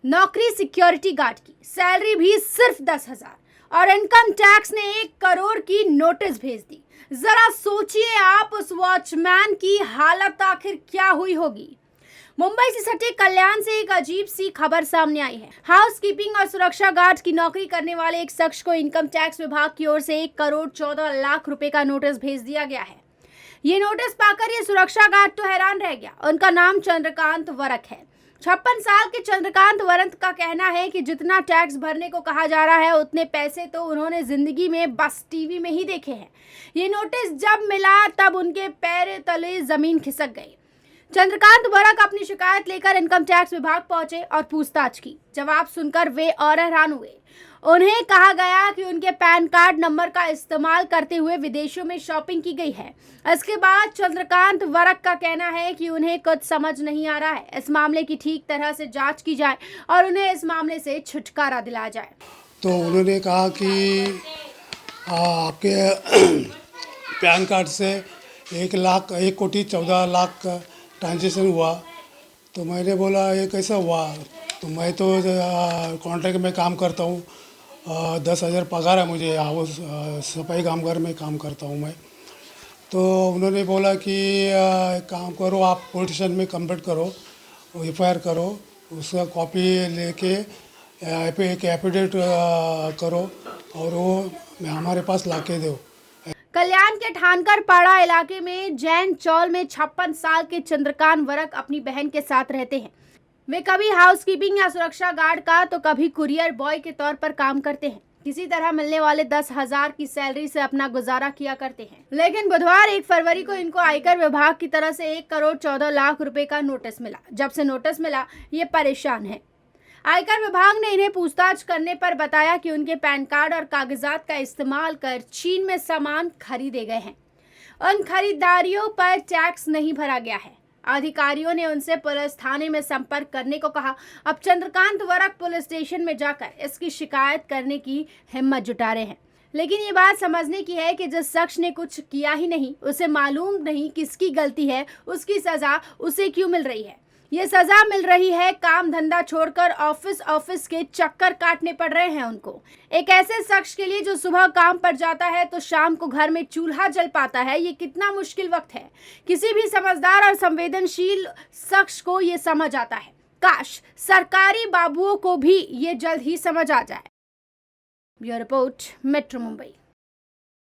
नौकरी security guard की, salary भी सिर्फ 10,000 और इनकम टैक्स ने 1 करोड़ की नोटिस भेज दी। जरा सोचिए आप उस वॉचमैन की हालत आखिर क्या हुई होगी। मुंबई से सटे कल्याण से एक अजीब सी खबर सामने आई है। हाउसकीपिंग और सुरक्षा गार्ड की नौकरी करने वाले एक शख्स को इनकम टैक्स विभाग की ओर से 1 करोड़ 14 लाख रुपए का नोटिस भेज दिया गया है। ये नोटिस पाकर ये सुरक्षा गार्ड तो हैरान रह गया। उनका नाम चंद्रकांत वरक है। 56 साल के चंद्रकांत वरक का कहना है कि जितना टैक्स भरने को कहा जा रहा है उतने पैसे तो उन्होंने जिंदगी में बस टीवी में ही देखे हैं। ये नोटिस जब मिला तब उनके पैर तले जमीन खिसक गई। चंद्रकांत वरक अपनी शिकायत लेकर इनकम टैक्स विभाग पहुंचे और पूछताछ की। जवाब सुनकर वे और हैरान हुए। उन्हें कहा गया कि उनके पैन कार्ड नंबर का इस्तेमाल करते हुए विदेशों में शॉपिंग की गई है। इसके बाद चंद्रकांत वरक का कहना है कि उन्हें कुछ समझ नहीं आ रहा है। इस मामले की ठीक तरह से जांच की जाए और उन्हें इस मामले से छुटकारा दिलाया जाए। तो उन्होंने कहा कि आपके पैन कार्ड से 1 कोटी 14 लाख का ट्रांजेक्शन हुआ। तो मैंने बोला ये कैसा हुआ। तो मैं तो कॉन्ट्रैक्ट में काम करता हूँ, 10,000 पगार है मुझे, हाउस सफाई कामगार में काम करता हूँ मैं। तो उन्होंने बोला कि एक काम करो, आप पुलिस स्टेशन में कंप्लेंट करो, FIR करो, उसका कॉपी लेके एक एफिडेविट करो और वो हमारे पास लाके दो। कल्याण के ठानकर पाड़ा इलाके में जैन चौल में 56 साल के चंद्रकांत वरक अपनी बहन के साथ रहते हैं। वे कभी हाउसकीपिंग या सुरक्षा गार्ड का तो कभी कुरियर बॉय के तौर पर काम करते हैं। किसी तरह मिलने वाले 10,000 की सैलरी से अपना गुजारा किया करते हैं। लेकिन बुधवार 1 फरवरी को इनको आयकर विभाग की तरफ से 1 करोड़ 14 लाख रुपए का नोटिस मिला। जब से नोटिस मिला ये परेशान है। आयकर विभाग ने इन्हें पूछताछ करने पर बताया कि उनके पैन कार्ड और कागजात का इस्तेमाल कर चीन में सामान खरीदे गए हैं। उन खरीदारियों पर टैक्स नहीं भरा गया है। अधिकारियों ने उनसे पुलिस थाने में संपर्क करने को कहा। अब चंद्रकांत वरक पुलिस स्टेशन में जाकर इसकी शिकायत करने की हिम्मत जुटा रहे हैं। लेकिन ये बात समझने की है कि जिस शख्स ने कुछ किया ही नहीं, उसे मालूम नहीं किसकी गलती है, उसकी सजा उसे क्यों मिल रही है। ये सजा मिल रही है काम धंधा छोड़कर ऑफिस के चक्कर काटने पड़ रहे हैं उनको। एक ऐसे शख्स के लिए जो सुबह काम पर जाता है तो शाम को घर में चूल्हा जल पाता है, ये कितना मुश्किल वक्त है। किसी भी समझदार और संवेदनशील शख्स को ये समझ आता है। काश सरकारी बाबुओं को भी ये जल्द ही समझ आ जाए। Bureau report, metro Mumbai.